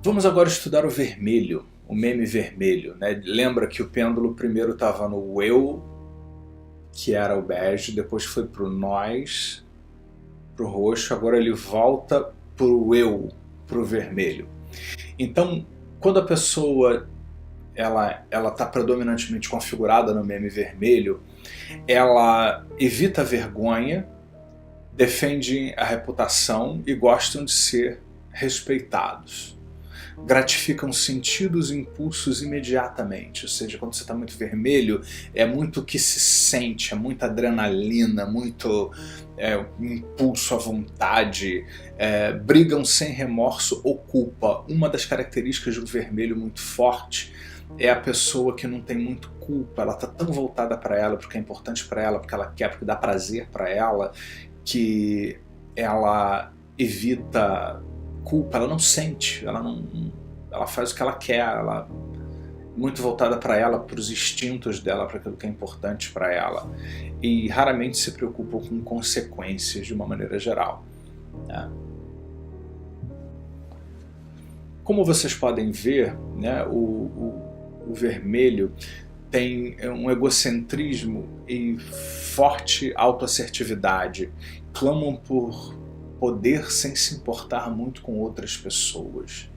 Vamos agora estudar o vermelho, o meme vermelho, né? Lembra que o pêndulo primeiro estava no eu, que era o bege, depois foi para o nós, para o roxo, agora ele volta para o eu, para o vermelho. Então, quando a pessoa ela está predominantemente configurada no meme vermelho, ela evita a vergonha, defende a reputação e gostam de ser respeitados. Gratificam sentidos e impulsos imediatamente, ou seja, quando você está muito vermelho, é muito o que se sente, é muita adrenalina, muito impulso à vontade, brigam sem remorso ou culpa. Uma das características do vermelho muito forte é a pessoa que não tem muito culpa, ela está tão voltada para ela, porque é importante para ela, porque ela quer, porque dá prazer para ela, que ela evita culpa, ela não sente, ela faz o que ela quer, ela é muito voltada para ela, para os instintos dela, para aquilo que é importante para ela, e raramente se preocupa com consequências de uma maneira geral, né? Como vocês podem ver, né, o vermelho tem um egocentrismo e forte autoassertividade, clamam por poder sem se importar muito com outras pessoas.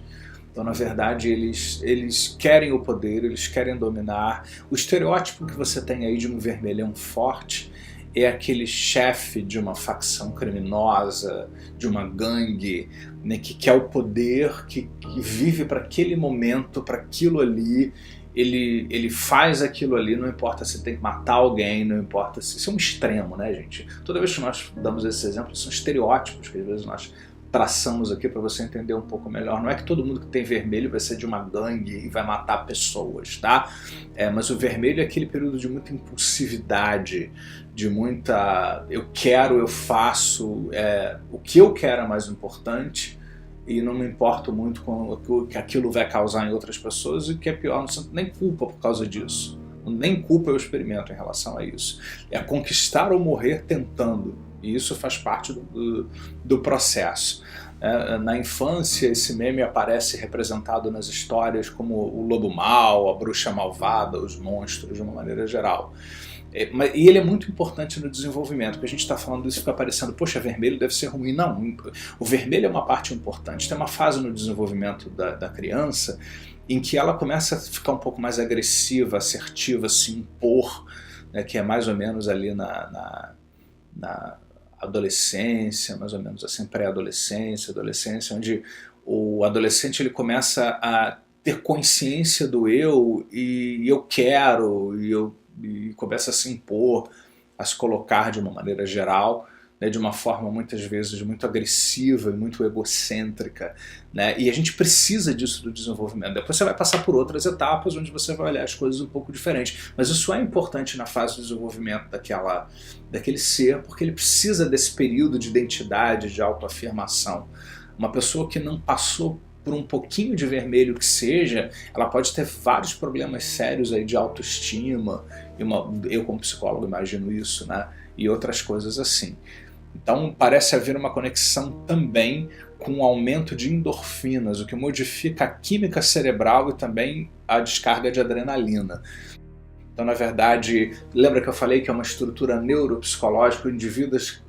Então, na verdade, eles querem o poder, eles querem dominar. O estereótipo que você tem aí de um vermelhão forte é aquele chefe de uma facção criminosa, de uma gangue, né, que quer o poder, que vive para aquele momento, para aquilo ali. Ele faz aquilo ali, não importa se tem que matar alguém, não importa se... Isso é um extremo, né, gente? Toda vez que nós damos esse exemplo, são estereótipos que às vezes nós traçamos aqui para você entender um pouco melhor. Não é que todo mundo que tem vermelho vai ser de uma gangue e vai matar pessoas, tá? Mas o vermelho é aquele período de muita impulsividade, de muita... eu quero, eu faço, o que eu quero é mais importante, e não me importo muito com o que aquilo vai causar em outras pessoas, e o que é pior, não sinto nem culpa por causa disso. Nem culpa eu experimento em relação a isso. É conquistar ou morrer tentando, e isso faz parte do processo. Na infância, esse meme aparece representado nas histórias como o lobo mau, a bruxa malvada, os monstros, de uma maneira geral. E ele é muito importante no desenvolvimento, porque a gente está falando disso e fica parecendo, poxa, vermelho deve ser ruim. Não, o vermelho é uma parte importante. Tem uma fase no desenvolvimento da criança em que ela começa a ficar um pouco mais agressiva, assertiva, se impor, né, que é mais ou menos ali na adolescência, mais ou menos assim, pré-adolescência, adolescência, onde o adolescente ele começa a ter consciência do eu, e eu quero, e começa a se impor, a se colocar de uma maneira geral, né, de uma forma muitas vezes muito agressiva e muito egocêntrica, né, e a gente precisa disso do desenvolvimento. Depois você vai passar por outras etapas onde você vai olhar as coisas um pouco diferentes, mas isso é importante na fase do desenvolvimento daquele ser, porque ele precisa desse período de identidade, de autoafirmação. Uma pessoa que não passou por um pouquinho de vermelho que seja, ela pode ter vários problemas sérios aí de autoestima, eu como psicólogo imagino isso, né? E outras coisas assim. Então parece haver uma conexão também com o aumento de endorfinas, o que modifica a química cerebral e também a descarga de adrenalina. Então, na verdade, lembra que eu falei que é uma estrutura neuropsicológica, indivíduos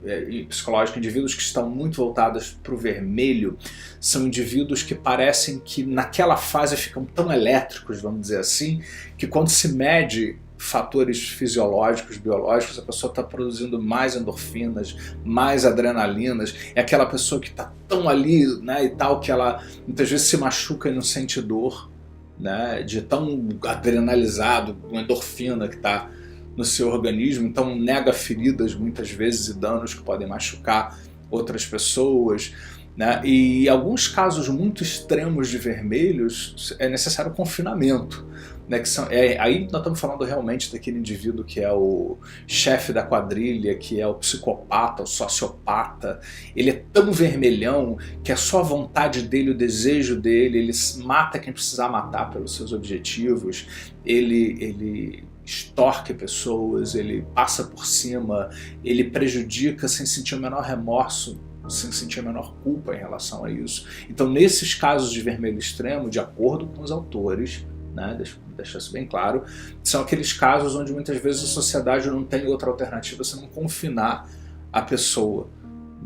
que estão muito voltados para o vermelho são indivíduos que parecem que naquela fase ficam tão elétricos, vamos dizer assim, que quando se mede fatores fisiológicos, biológicos, a pessoa está produzindo mais endorfinas, mais adrenalinas, é aquela pessoa que está tão ali, né, e tal, que ela muitas vezes se machuca e não sente dor, né, de tão adrenalizado, com endorfina que está no seu organismo, então nega feridas muitas vezes e danos que podem machucar outras pessoas, né, e em alguns casos muito extremos de vermelhos é necessário confinamento, né, aí nós estamos falando realmente daquele indivíduo que é o chefe da quadrilha, que é o psicopata, o sociopata. Ele é tão vermelhão que é só a vontade dele, o desejo dele, ele mata quem precisar matar pelos seus objetivos, ele extorque pessoas, ele passa por cima, ele prejudica sem sentir o menor remorso sem sentir a menor culpa em relação a isso. Então, nesses casos de vermelho extremo, de acordo com os autores, né, deixa isso bem claro, são aqueles casos onde muitas vezes a sociedade não tem outra alternativa senão confinar a pessoa,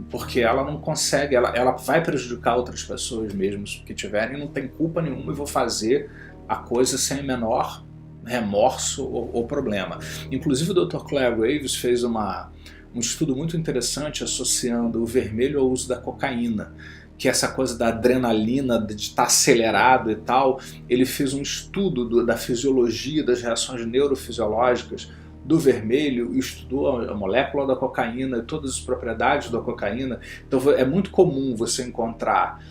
porque ela não consegue, ela vai prejudicar outras pessoas mesmo que tiverem, não tem culpa nenhuma e vou fazer a coisa sem o menor remorso ou problema. Inclusive o Dr. Clare Graves fez um estudo muito interessante associando o vermelho ao uso da cocaína, que essa coisa da adrenalina, de estar acelerado e tal. Ele fez um estudo da fisiologia, das reações neurofisiológicas do vermelho e estudou a molécula da cocaína e todas as propriedades da cocaína. Então é muito comum você encontrar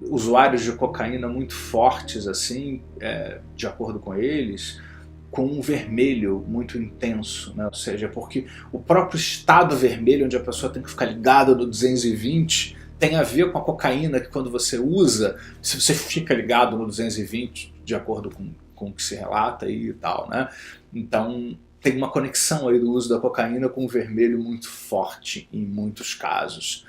usuários de cocaína muito fortes, assim, de acordo com eles, com um vermelho muito intenso, né? Ou seja, porque o próprio estado vermelho, onde a pessoa tem que ficar ligada no 220, tem a ver com a cocaína, que quando você usa, se você fica ligado no 220, de acordo com o que se relata aí e tal, né? Então tem uma conexão aí do uso da cocaína com o vermelho muito forte em muitos casos.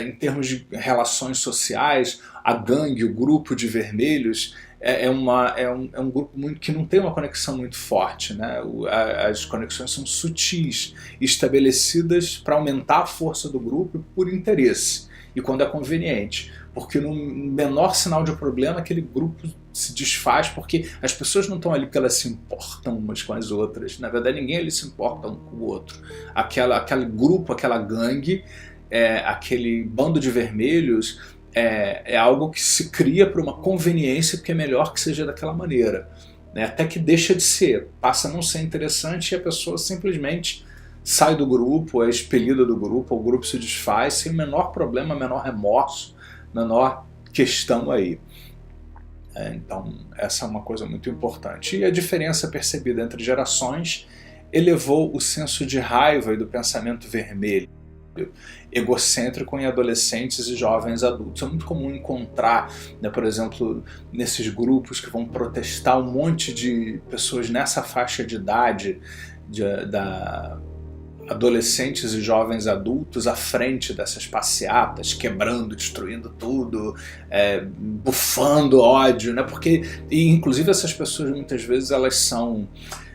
Em termos de relações sociais, a gangue, o grupo de vermelhos, é um grupo que não tem uma conexão muito forte, né? As conexões são sutis, estabelecidas para aumentar a força do grupo por interesse, e quando é conveniente, porque no menor sinal de problema aquele grupo se desfaz, porque as pessoas não estão ali porque elas se importam umas com as outras, na verdade ninguém ali se importa um com o outro. Aquele grupo, aquela gangue, aquele bando de vermelhos é algo que se cria por uma conveniência, porque é melhor que seja daquela maneira, né? Até que deixa de ser, passa a não ser interessante e a pessoa simplesmente sai do grupo, é expelida do grupo, o grupo se desfaz sem o menor problema, menor remorso, menor questão aí. Então essa é uma coisa muito importante. E a diferença percebida entre gerações elevou o senso de raiva e do pensamento vermelho egocêntrico em adolescentes e jovens adultos. É muito comum encontrar, né, por exemplo, nesses grupos que vão protestar, um monte de pessoas nessa faixa de idade, adolescentes e jovens adultos à frente dessas passeatas, quebrando, destruindo tudo, bufando ódio, né? Porque, e, inclusive, essas pessoas muitas vezes elas são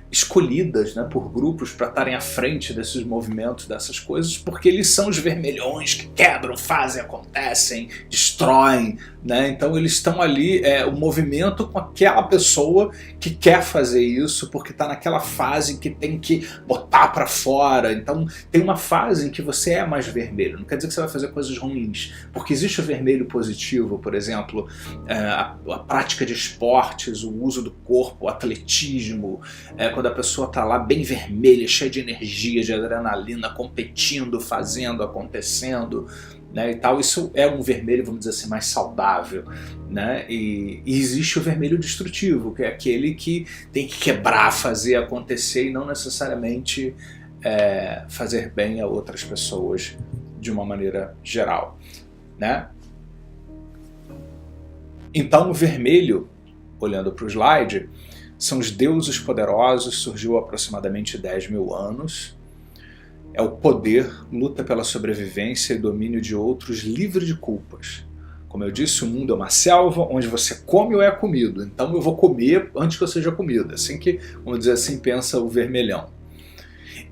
escolhidas, né, por grupos para estarem à frente desses movimentos, dessas coisas, porque eles são os vermelhões que quebram, fazem, acontecem, destroem, né? Então eles estão ali, o movimento com aquela pessoa que quer fazer isso, porque está naquela fase que tem que botar para fora. Então tem uma fase em que você é mais vermelho, não quer dizer que você vai fazer coisas ruins, porque existe o vermelho positivo, por exemplo, a prática de esportes, o uso do corpo, o atletismo, quando a pessoa está lá bem vermelha, cheia de energia, de adrenalina, competindo, fazendo, acontecendo, né, e tal. Isso é um vermelho, vamos dizer assim, mais saudável, né? E existe o vermelho destrutivo, que é aquele que tem que quebrar, fazer acontecer e não necessariamente fazer bem a outras pessoas de uma maneira geral, né? Então o vermelho, olhando para o slide, são os deuses poderosos, surgiu há aproximadamente 10 mil anos. É o poder, luta pela sobrevivência e domínio de outros livre de culpas. Como eu disse, o mundo é uma selva onde você come ou é comido. Então eu vou comer antes que eu seja comido. Assim que, vamos dizer assim, pensa o vermelhão.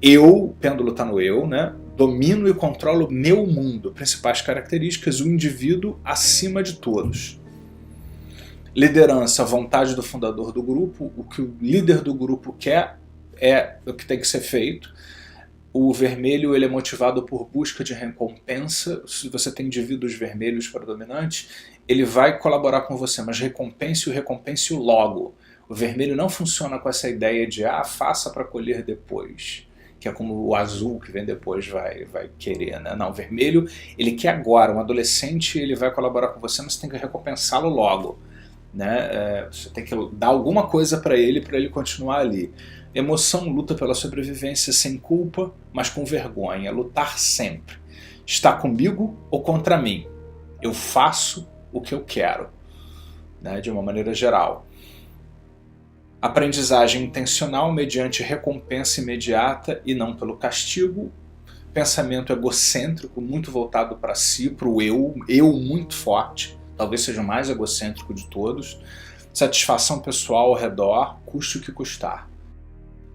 Eu, o pêndulo está no eu, né? Domino e controlo meu mundo. Principais características, o indivíduo acima de todos. Liderança, a vontade do fundador do grupo, o que o líder do grupo quer é o que tem que ser feito. O vermelho ele é motivado por busca de recompensa. Se você tem indivíduos vermelhos predominantes, ele vai colaborar com você, mas recompense-o logo. O vermelho não funciona com essa ideia de faça para colher depois, que é como o azul que vem depois vai querer, né? Não, o vermelho ele quer agora. Um adolescente ele vai colaborar com você, mas você tem que recompensá-lo logo, né? Você tem que dar alguma coisa para ele continuar ali. Emoção, luta pela sobrevivência sem culpa, mas com vergonha. Lutar sempre. Está comigo ou contra mim? Eu faço o que eu quero, né? De uma maneira geral. Aprendizagem intencional mediante recompensa imediata e não pelo castigo. pensamento egocêntrico, muito voltado para si, para o eu muito forte, talvez seja o mais egocêntrico de todos, satisfação pessoal ao redor, custe o que custar.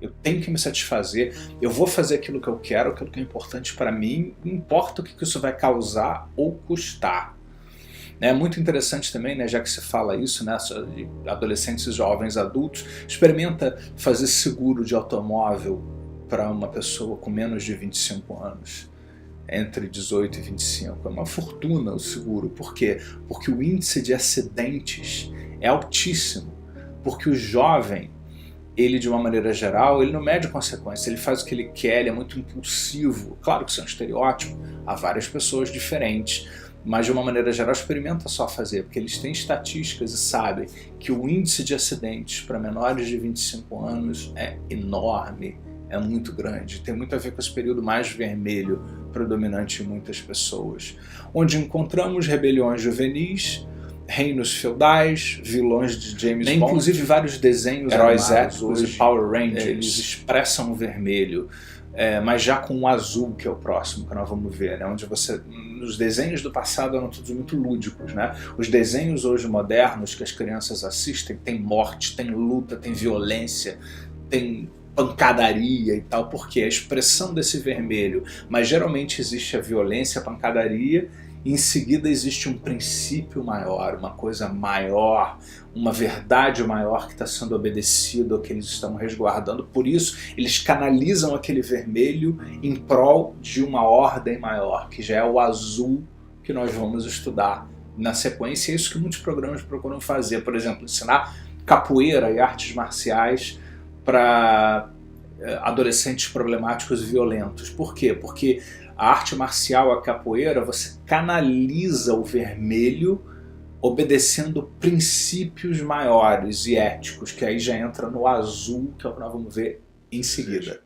Eu tenho que me satisfazer, eu vou fazer aquilo que eu quero, aquilo que é importante para mim, não importa o que isso vai causar ou custar. É muito interessante também, né, já que se fala isso, né, de adolescentes, jovens, adultos, experimenta fazer seguro de automóvel para uma pessoa com menos de 25 anos, entre 18 e 25. É uma fortuna o seguro. Por quê? Porque o índice de acidentes é altíssimo, porque o jovem, ele de uma maneira geral, ele não mede consequências, ele faz o que ele quer, ele é muito impulsivo. Claro que isso é um estereótipo, há várias pessoas diferentes, mas de uma maneira geral experimenta só fazer, porque eles têm estatísticas e sabem que o índice de acidentes para menores de 25 anos é enorme, é muito grande, tem muito a ver com esse período mais vermelho predominante em muitas pessoas, onde encontramos rebeliões juvenis, reinos feudais, vilões de James Bond, inclusive vários desenhos, heróis épicos e Power Rangers, eles expressam o vermelho, mas já com o azul, que é o próximo que nós vamos ver, né? Onde você, os desenhos do passado eram todos muito lúdicos, né? Os desenhos hoje modernos que as crianças assistem tem morte, tem luta, tem violência, tem pancadaria e tal, porque a expressão desse vermelho, mas geralmente existe a violência, a pancadaria, e em seguida existe um princípio maior, uma coisa maior, uma verdade maior que está sendo obedecida, que eles estão resguardando. Por isso eles canalizam aquele vermelho em prol de uma ordem maior, que já é o azul que nós vamos estudar na sequência. É isso que muitos programas procuram fazer, por exemplo, ensinar capoeira e artes marciais para adolescentes problemáticos e violentos. Por quê? Porque a arte marcial, a capoeira, você canaliza o vermelho obedecendo princípios maiores e éticos, que aí já entra no azul, que é o que nós vamos ver em seguida.